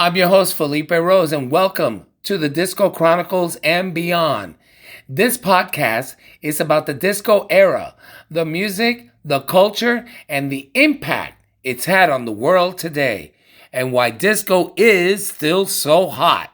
I'm your host, Felipe Rose, and welcome to the Disco Chronicles and Beyond. This podcast is about the disco era, the music, the culture, and the impact it's had on the world today, and why disco is still so hot.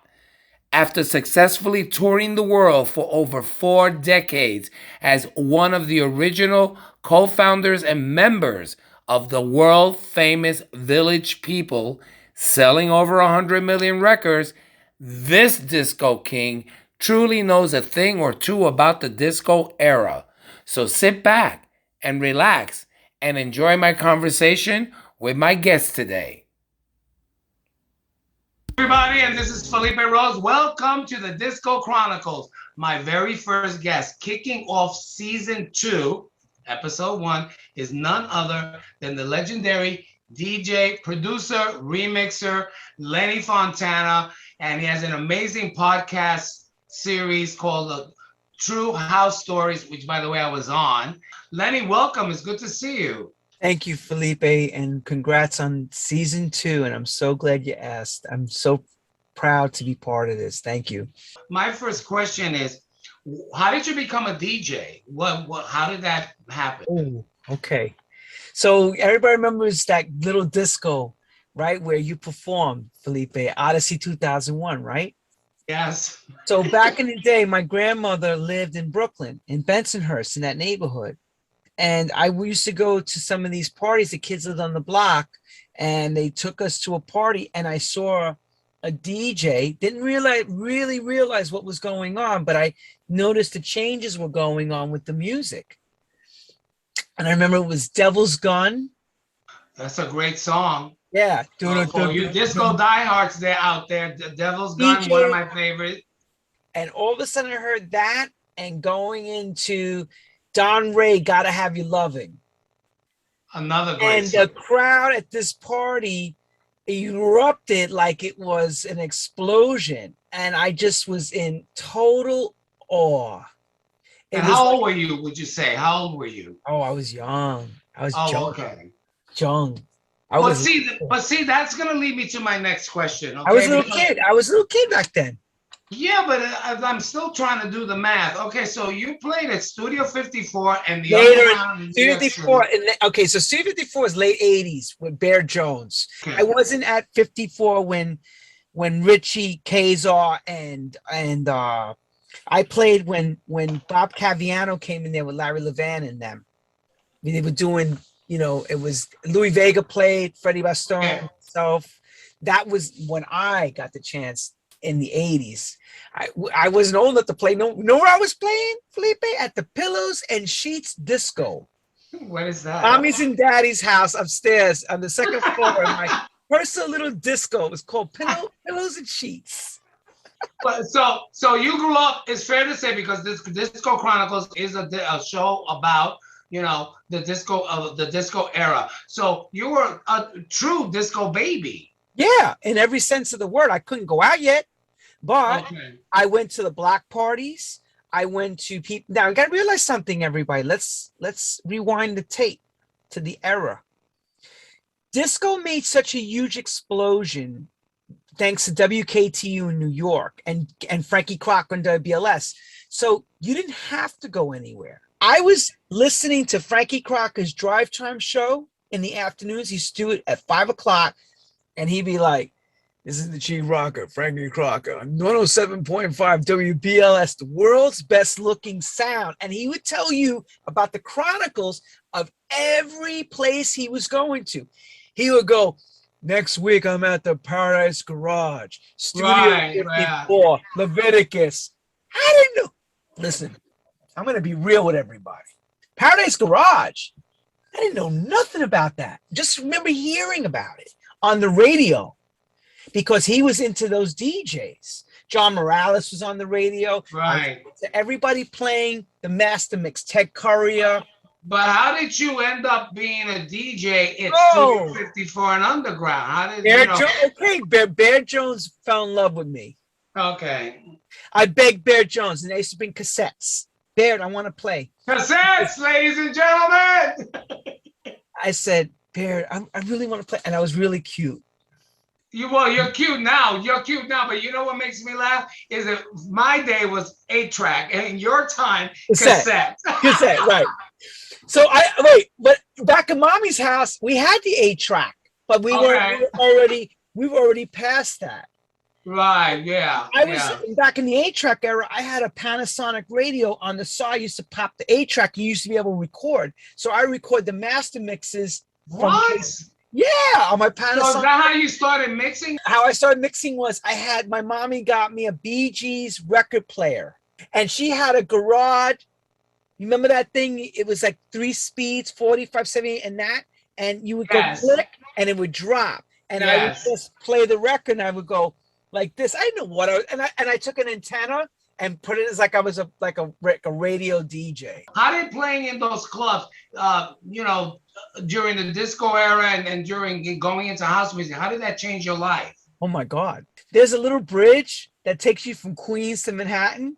After successfully touring the world for over 4 decades as one of the original co-founders and members of the world-famous Village People, selling over 100 million records, this disco king truly knows a thing or two about the disco era. So sit back and relax and enjoy my conversation with my guest today. Everybody, and this is Felipe Rose. Welcome to the Disco Chronicles. My very first guest, kicking off season 2, episode 1, is none other than the legendary DJ, producer, remixer, Lenny Fontana, and he has an amazing podcast series called the True House Stories, which, by the way, I was on. Lenny, welcome. It's good to see you. Thank you, Felipe, and congrats on season 2. And I'm so glad you asked. I'm so proud to be part of this. Thank you. My first question is, how did you become a DJ? How did that happen? Oh, okay. So everybody remembers that little disco, right, where you performed, Felipe, Odyssey 2001, right? Yes. So back in the day, my grandmother lived in Brooklyn, in Bensonhurst, in that neighborhood. And we used to go to some of these parties. The kids lived on the block, and they took us to a party, and I saw a DJ. Didn't really realize what was going on, but I noticed the changes were going on with the music. And I remember it was Devil's Gun. That's a great song. Yeah. For you disco diehards out there, The Devil's Gun, DJ, one of my favorites. And all of a sudden I heard that and going into Don Ray, Gotta Have You Loving. Another great And song. The crowd at this party erupted like it was an explosion. And I just was in total awe. And how old were you, would you say? How old were you? Oh, I was young. I was young. Okay. Young. But see, that's going to lead me to my next question. Okay? I was a little kid. I was a little kid back then. Yeah, but I'm still trying to do the math. Okay, so you played at Studio 54 and the later Studio 54. Okay, so Studio 54 is late 80s with Bear Jones. Okay. I wasn't at 54 when Richie Kazar and I played when Bob Caviano came in there with Larry Levan and them. I mean, they were doing, it was Louis Vega played, Freddie Bastone, myself. That was when I got the chance in the 80s. I wasn't old enough to play. No, where I was playing, Felipe? At the Pillows and Sheets Disco. What is that? Mommy's and Daddy's house upstairs on the second floor. My personal little disco. It was called Pillows and Sheets. But so you grew up, it's fair to say, because this Disco Chronicles is a show about the disco era. So you were a true disco baby. Yeah, in every sense of the word. I couldn't go out yet, but I went to the block parties. I went to people. Now I got to realize something, everybody. Let's rewind the tape to the era. Disco made such a huge explosion thanks to WKTU in New York and Frankie Crock on WBLS. So you didn't have to go anywhere. I was listening to Frankie Crocker's Drive Time show in the afternoons. He used to do it at 5 o'clock, and he'd be like, "This is the Chief Rocker, Frankie Crocker, on 107.5 WBLS, the world's best looking sound." And he would tell you about the chronicles of every place he was going to. He would go, "Next week, I'm at the Paradise Garage, Studio 54, Leviticus." I didn't know. Listen, I'm going to be real with everybody. Paradise Garage, I didn't know nothing about that. Just remember hearing about it on the radio because he was into those DJs. John Morales was on the radio. Right. Everybody playing the master mix, Ted Courier. But how did you end up being a DJ at Studio 54 and Underground? How did Bear Jones fell in love with me. Okay. I begged Bear Jones, and they used to bring cassettes. Bear, I want to play. Cassettes, ladies and gentlemen. I said, Bear, I really want to play. And I was really cute. You're cute now. You're cute now. But you know what makes me laugh is that my day was 8-track, and your time cassette. Cassette, right? So but back in Mommy's house, we had the 8-track, but we were already past that. Right, yeah. I was back in the 8-track era. I had a Panasonic radio on the side. I used to pop the 8-track. You used to be able to record. So I record the master mixes. On my Panasonic. So is that how you started mixing? How I started mixing was my mommy got me a Bee Gees record player, and she had a garage. You remember that thing? It was like 3 speeds, 45, 70, and you would go click and it would drop. And I would just play the record and I would go like this. I didn't know what I took an antenna and put it as like I was a radio DJ. How did playing in those clubs, during the disco era and during going into house music, how did that change your life? Oh my God. There's a little bridge that takes you from Queens to Manhattan.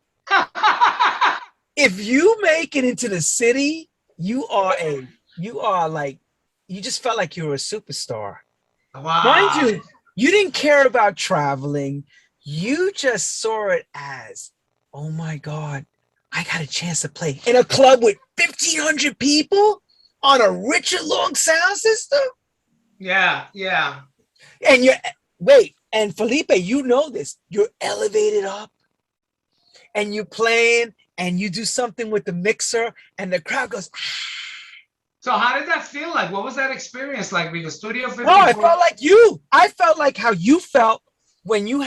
If you make it into the city, you just felt like you were a superstar. Wow. Mind you, you didn't care about traveling. You just saw it as, oh my God, I got a chance to play in a club with 1,500 people on a Richard Long sound system. Yeah. And Felipe, you know this. You're elevated up and you're playing and you do something with the mixer and the crowd goes, ah. So how did that feel like? What was that experience like? Because Studio 54... No, I felt like you. I felt like how you felt when you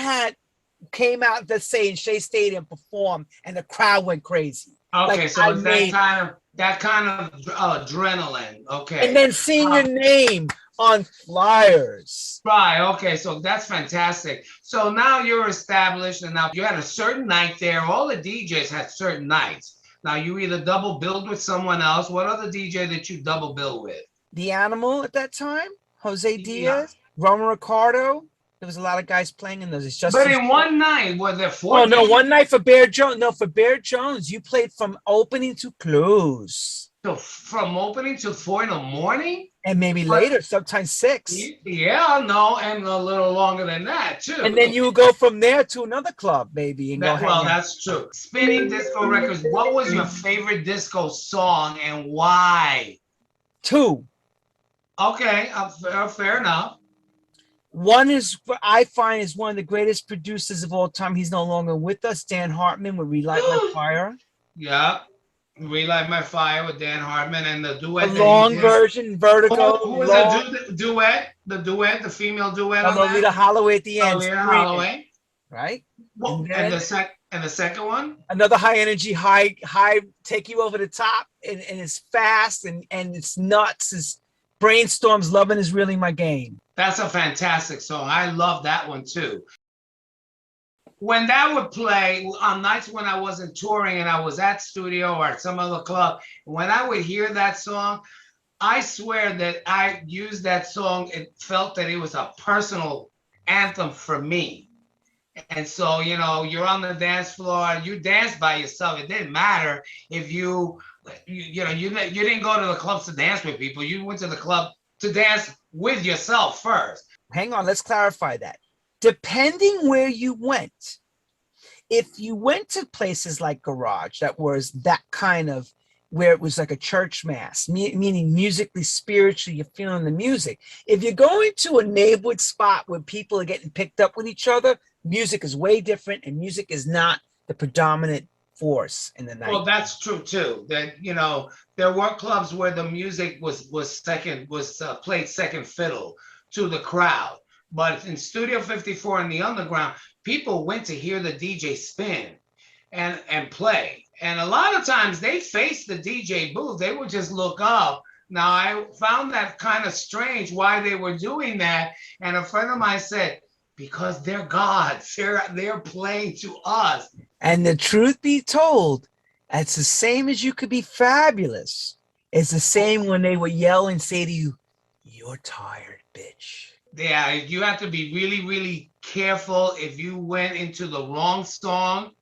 came out, let's say, in Shea Stadium, performed, and the crowd went crazy. Okay, like so that kind of adrenaline. Okay. And then seeing your name on flyers. Right. Okay. So that's fantastic. So now you're established, and now you had a certain night there. All the DJs had certain nights. Now you either double billed with someone else. What other DJ did you double bill with? The Animal at that time, Jose Diaz, Roman Ricardo. There was a lot of guys playing in those. It's just. But in one night, were there 4? Oh no, one night for Bear Jones. No, for Bear Jones, you played from opening to close. So from opening to 4 in the morning? And maybe later, sometimes 6. Yeah, no, and a little longer than that, too. And then you would go from there to another club, maybe. And that's true. Spinning disco records, what was your favorite disco song and why? 2. Okay, fair enough. One is, I find, is one of the greatest producers of all time. He's no longer with us, Dan Hartman with Relight My Fire. Yeah. Relight My Fire with Dan Hartman and the duet. The long version, Vertigo. Who was the duet? The female duet. Lolita Holloway at the end. Lolita Holloway. Right? Well, and the second one? Another high energy, high, take you over the top, and it's fast and it's nuts. It's Brainstorm's Loving Is Really My Game. That's a fantastic song. I love that one too. When that would play on nights when I wasn't touring and I was at studio or at some other club, when I would hear that song, I swear that I used that song. It felt that it was a personal anthem for me. And so, you're on the dance floor, you dance by yourself. It didn't matter if you didn't go to the clubs to dance with people. You went to the club to dance with yourself first. Hang on, let's clarify that. Depending where you went, if you went to places like Garage, that was that kind of where it was like a church mass, meaning musically, spiritually, you're feeling the music. If you're going to a neighborhood spot where people are getting picked up with each other, music is way different, and music is not the predominant force in the night. Well, that's true too. That there were clubs where the music was played second fiddle to the crowd. But in Studio 54 in the Underground, people went to hear the DJ spin and play. And a lot of times they faced the DJ booth. They would just look up. Now, I found that kind of strange why they were doing that. And a friend of mine said, because they're gods. They're playing to us. And the truth be told, it's the same as you could be fabulous. It's the same when they would yell and say to you, "You're tired, bitch." Yeah, you have to be really, really careful. If you went into the wrong song,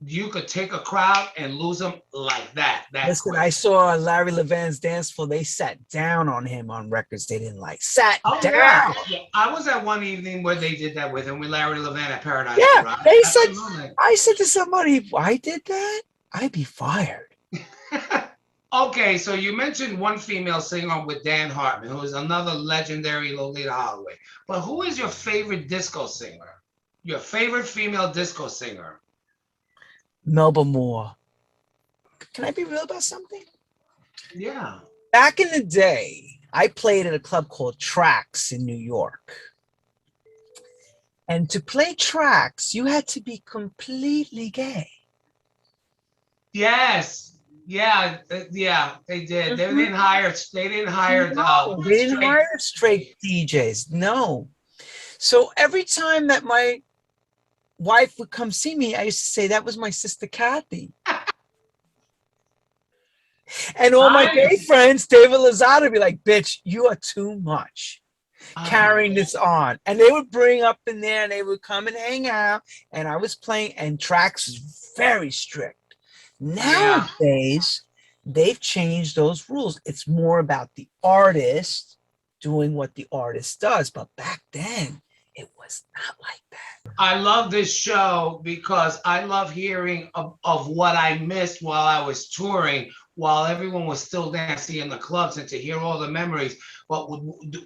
you could take a crowd and lose them like that. Listen, quick. I saw Larry Levan's dance floor. They sat down on him on records they didn't like. Sat down. Yeah. I was at one evening where they did that with him, with Larry Levan at Paradise. Yeah, right? they said. I said to somebody, if I did that, I'd be fired. Okay, so you mentioned one female singer with Dan Hartman, who is another legendary Lolita Holloway. But who is your favorite disco singer? Your favorite female disco singer? Melba Moore. Can I be real about something? Yeah. Back in the day, I played at a club called Trax in New York. And to play Trax, you had to be completely gay. Yes. Yeah, they did. They didn't hire. They didn't hire. They didn't hire straight DJs. No. So every time that my wife would come see me, I used to say that was my sister Kathy. And all my gay friends, David Lozada, would be like, "Bitch, you are too much carrying this on." And they would bring up in there, and they would come and hang out. And I was playing, and Trax was very strict. Nowadays, they've changed those rules. It's more about the artist doing what the artist does. But back then, it was not like that. I love this show because I love hearing of what I missed while I was touring, while everyone was still dancing in the clubs, and to hear all the memories. But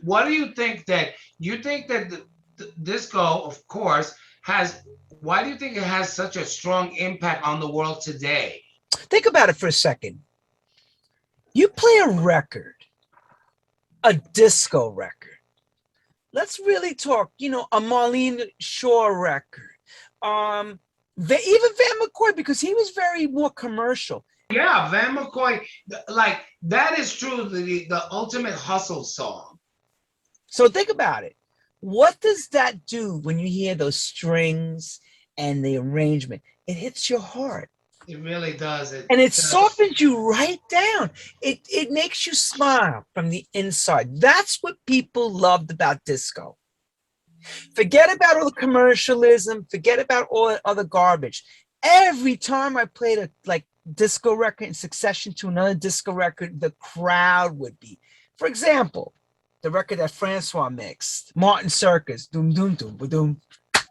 what do you think that the disco, of course, has? Why do you think it has such a strong impact on the world today? Think about it for a second. You play a record, a disco record. Let's really talk, a Marlene Shaw record. Even Van McCoy, because he was very more commercial. Yeah, Van McCoy, like that is true, the ultimate hustle song. So think about it. What does that do when you hear those strings and the arrangement? It hits your heart. It really does. And it softens you right down. It makes you smile from the inside. That's what people loved about disco. Forget about all the commercialism. Forget about all that other garbage. Every time I played a disco record in succession to another disco record, the crowd would be. For example, the record that Francois mixed, Martin Circus, doom doom doom boom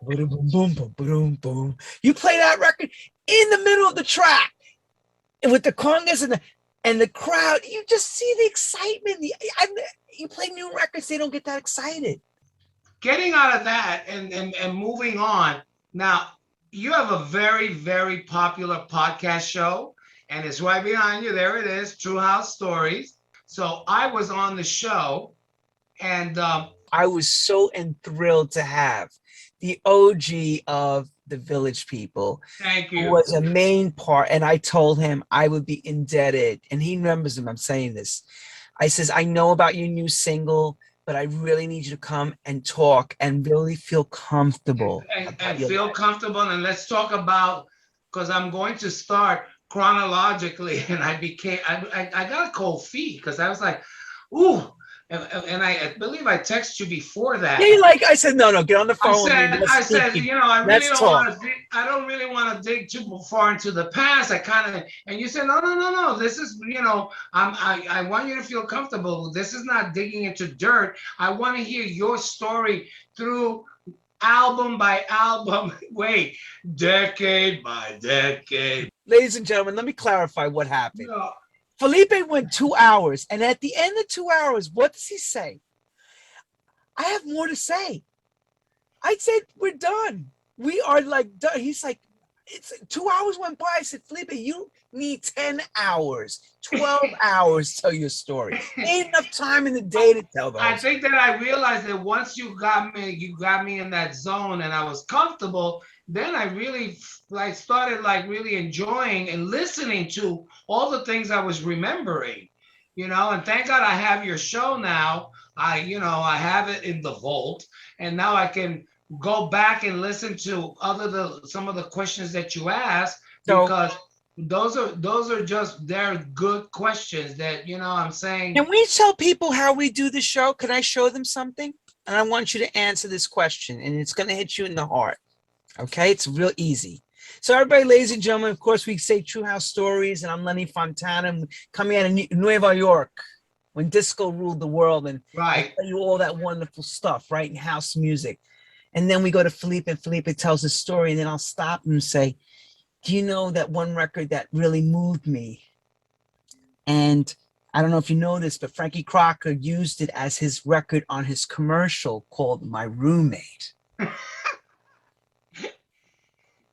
boom boom boom boom boom. You play that record in the middle of the track, and with the congas and the crowd, you just see the excitement. You play new records, they don't get that excited. Getting out of that and moving on. Now, you have a very, very popular podcast show, and it's right behind you. There it is, True House Stories. So I was on the show, and I was so thrilled to have the OG of the Village People. Thank you. Who was a main part, and I told him I would be indebted, and he remembers him. I'm saying this. I says, I know about your new single, but I really need you to come and talk and really feel comfortable. And feel comfortable, and let's talk about, because I'm going to start chronologically, and I got a cold feet because I was like, ooh. And I believe I texted you before that. Yeah, I said, no, get on the phone. I said, I don't really want to dig too far into the past. And you said, no. This is, I want you to feel comfortable. This is not digging into dirt. I want to hear your story through album by album. Wait, decade by decade. Ladies and gentlemen, let me clarify what happened. No. Felipe went 2 hours, and at the end of 2 hours, what does he say? I have more to say. I said, we're done. We are done. He's like, it's 2 hours went by. I said, Felipe, you need 10 hours, 12 hours to tell your story. Ain't enough time in the day to tell those. I think that I realized that once you got me in that zone and I was comfortable, then I really started really enjoying and listening to all the things I was remembering, and thank God I have your show now. I have it in the vault, and now I can go back and listen to some of the questions that you asked, because those are just, they're good questions that, I'm saying. Can we tell people how we do the show? Can I show them something? And I want you to answer this question, and it's going to hit you in the heart. Okay, it's real easy. So everybody, ladies and gentlemen, of course, we say True House Stories, and I'm Lenny Fontana, coming out of Nueva York when disco ruled the world, and I tell you all that wonderful stuff, right, in house music. And then we go to Felipe, and Felipe tells his story, and then I'll stop and say, do you know that one record that really moved me? And I don't know if you know this, but Frankie Crocker used it as his record on his commercial called My Roommate.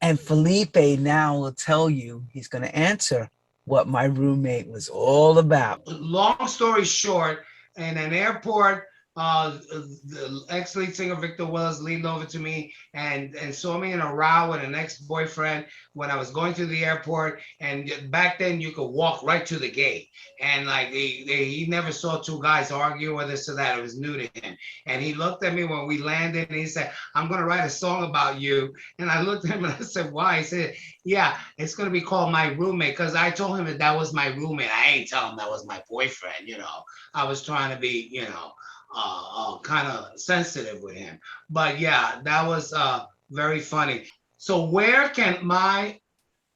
And Felipe now will tell you, he's going to answer what My Roommate was all about. Long story short, in an airport, the ex-lead singer Victor Willis leaned over to me and saw me in a row with an ex-boyfriend when I was going to the airport. And back then you could walk right to the gate, and like he never saw two guys argue or this or that. It was new to him. And he looked at me when we landed and he said, I'm going to write a song about you. And I looked at him and I said, why? He said, yeah, it's going to be called My Roommate, because I told him that was my roommate. I ain't telling him that was my boyfriend. I was trying to be kind of sensitive with him. But yeah, that was very funny. So where can my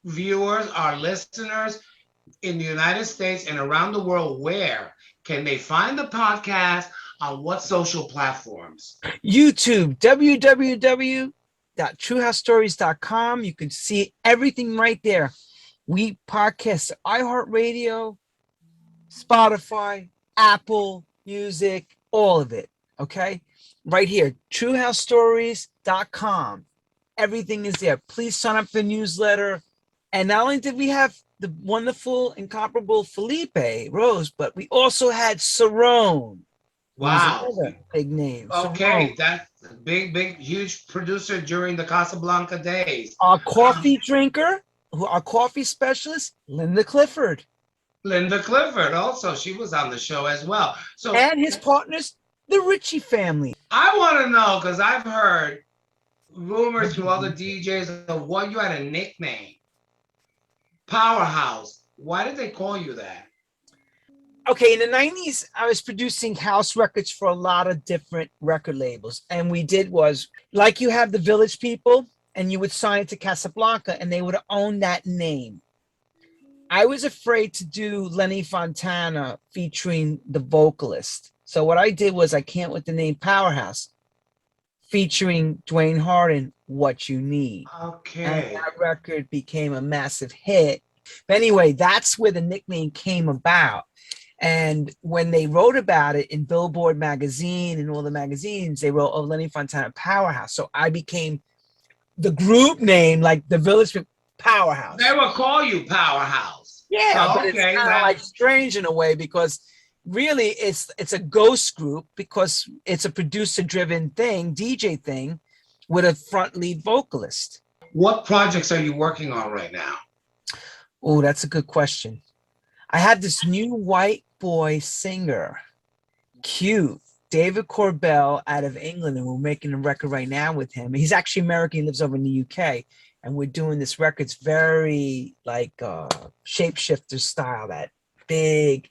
viewers, our listeners in the United States and around the world, where can they find the podcast? On what social platforms? YouTube, www.truehousestories.com. You can see everything right there. We podcast iHeartRadio, Spotify, Apple Music, all of it. Okay, right here, truehousestories.com. Everything is there. Please sign up for the newsletter. And not only did we have the wonderful, incomparable Felipe Rose, but we also had Cerrone. Wow, big name. Okay, that's a big, huge producer during the Casablanca days. Our coffee drinker, our coffee specialist, Linda Clifford. Linda Clifford also, she was on the show as well. So, and his partners, the Ritchie family. I want to know, because I've heard rumors from other DJs of what you had a nickname, Powerhouse. Why did they call you that? Okay, in the 90s, I was producing house records for a lot of different record labels. And we did was, like you have the Village People, and you would sign it to Casablanca, and they would own that name. I was afraid to do Lenny Fontana featuring the vocalist. So what I did was I came with the name Powerhouse, featuring Duane Harden, What You Need. Okay. And that record became a massive hit. But anyway, that's where the nickname came about. And when they wrote about it in Billboard magazine and all the magazines, they wrote, oh, Lenny Fontana Powerhouse. So I became the group name, like the Village Powerhouse. They will call you Powerhouse. Yeah, but it's kind of like strange in a way, because really it's a ghost group, because it's a producer-driven thing, DJ thing, with a front lead vocalist. What projects are you working on right now? Oh, that's a good question. I have this new white boy singer, cute, David Corbell out of England, and we're making a record right now with him. He's actually American, he lives over in the UK, and we're doing this record. It's very like Shapeshifter style, that big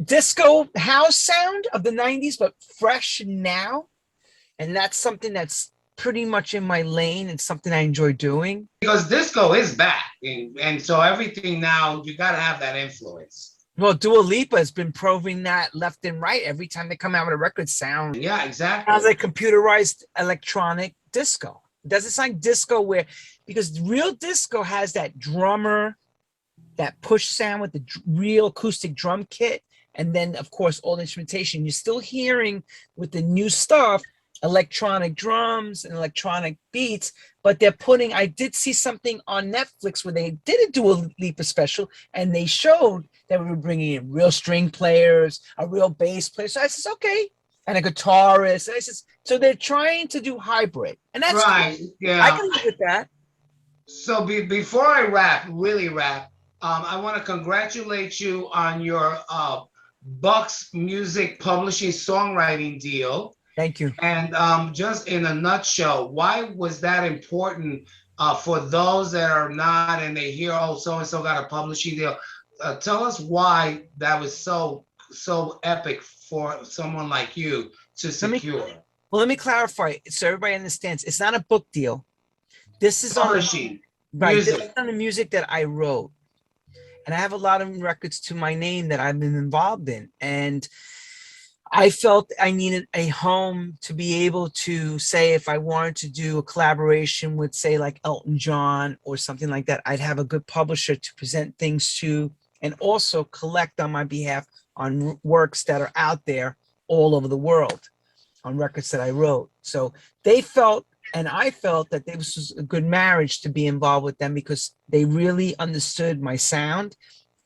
disco house sound of the 90s, but fresh now. And that's something that's pretty much in my lane and something I enjoy doing. Because disco is back, and so everything now, you got to have that influence. Well, Dua Lipa has been proving that left and right. Every time they come out with a record, sound. Yeah, exactly. Sounds like computerized electronic disco. It doesn't sound disco because real disco has that drummer, that push sound with the real acoustic drum kit. And then, of course, all the instrumentation. You're still hearing with the new stuff, electronic drums and electronic beats, but I did see something on Netflix where they did a Dua Lipa special, and they showed that we were bringing in real string players, a real bass player. So I says, okay, and a guitarist. And I says, so they're trying to do hybrid, and that's right. Cool. Yeah, I can live with that. So before I really wrap, I want to congratulate you on your Bucks Music Publishing songwriting deal. Thank you. And just in a nutshell, why was that important for those that are not, and they hear, oh, so-and-so got a publishing deal? Tell us why that was so epic for someone like you to secure. Let me clarify so everybody understands. It's not a book deal. This is publishing. Right. This is on the music that I wrote. And I have a lot of records to my name that I've been involved in. And I felt I needed a home to be able to say, if I wanted to do a collaboration with, say, like Elton John or something like that, I'd have a good publisher to present things to, and also collect on my behalf on works that are out there all over the world, on records that I wrote. So they felt, and I felt, that this was a good marriage to be involved with them, because they really understood my sound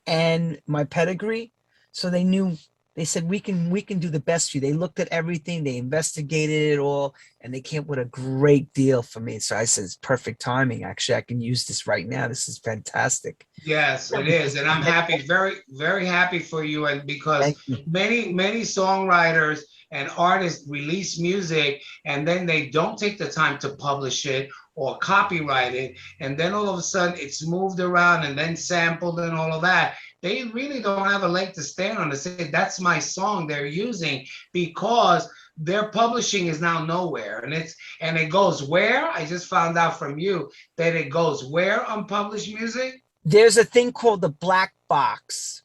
and my pedigree. So they knew, they said, we can do the best for you. They looked at everything, they investigated it all, and they came up with a great deal for me. So I said, it's perfect timing. Actually, I can use this right now. This is fantastic. Yes, it is. And I'm happy, very, very happy for you. And because many songwriters and artists release music and then they don't take the time to publish it or copyright it. And then all of a sudden it's moved around and then sampled and all of that. They really don't have a leg to stand on to say, that's my song they're using, because their publishing is now nowhere. And it goes where? I just found out from you that it goes where on published music? There's a thing called the black box,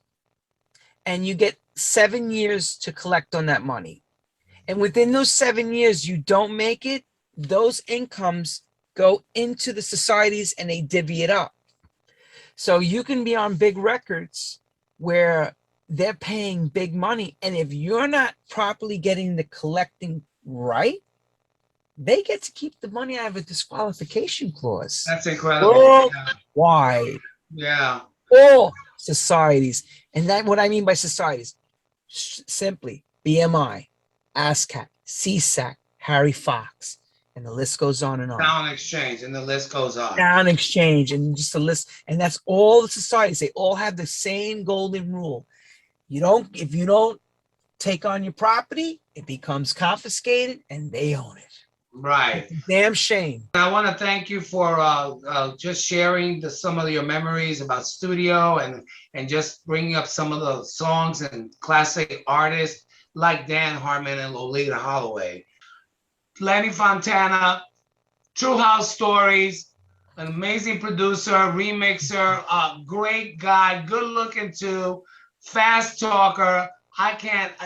and you get 7 years to collect on that money. And within those 7 years, you don't make it, those incomes go into the societies and they divvy it up. So you can be on big records where they're paying big money, and if you're not properly getting the collecting right, they get to keep the money. I have a disqualification clause. That's incredible. Worldwide. Yeah. All societies. And that, what I mean by societies, simply BMI, ASCAP, CSAC, Harry Fox, and the list goes on and on. Sound Exchange, and the list goes on. Sound Exchange, and just a list. And that's all the societies. They all have the same golden rule. If you don't take on your property, it becomes confiscated and they own it. Right. Damn shame. I want to thank you for just sharing some of your memories about studio and just bringing up some of the songs and classic artists like Dan Harmon and Lolita Holloway. Lenny Fontana, True House Stories, an amazing producer, remixer, a great guy, good looking too, fast talker.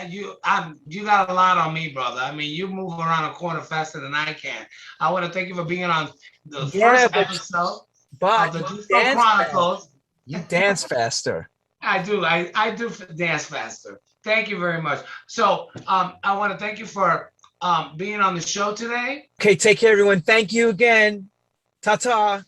You got a lot on me, brother. I mean, you move around a corner faster than I can. I want to thank you for being on the first episode of the Disco Chronicles. You dance faster. I do. I do dance faster. Thank you very much. So I want to thank you for being on the show today. Okay, take care, everyone. Thank you again. Ta-ta.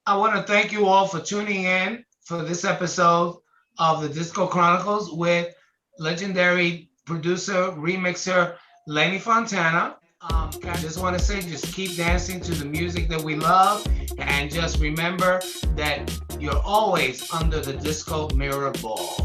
I want to thank you all for tuning in for this episode of the Disco Chronicles with legendary producer, remixer, Lenny Fontana. I just want to say, just keep dancing to the music that we love, and just remember that you're always under the disco mirror ball.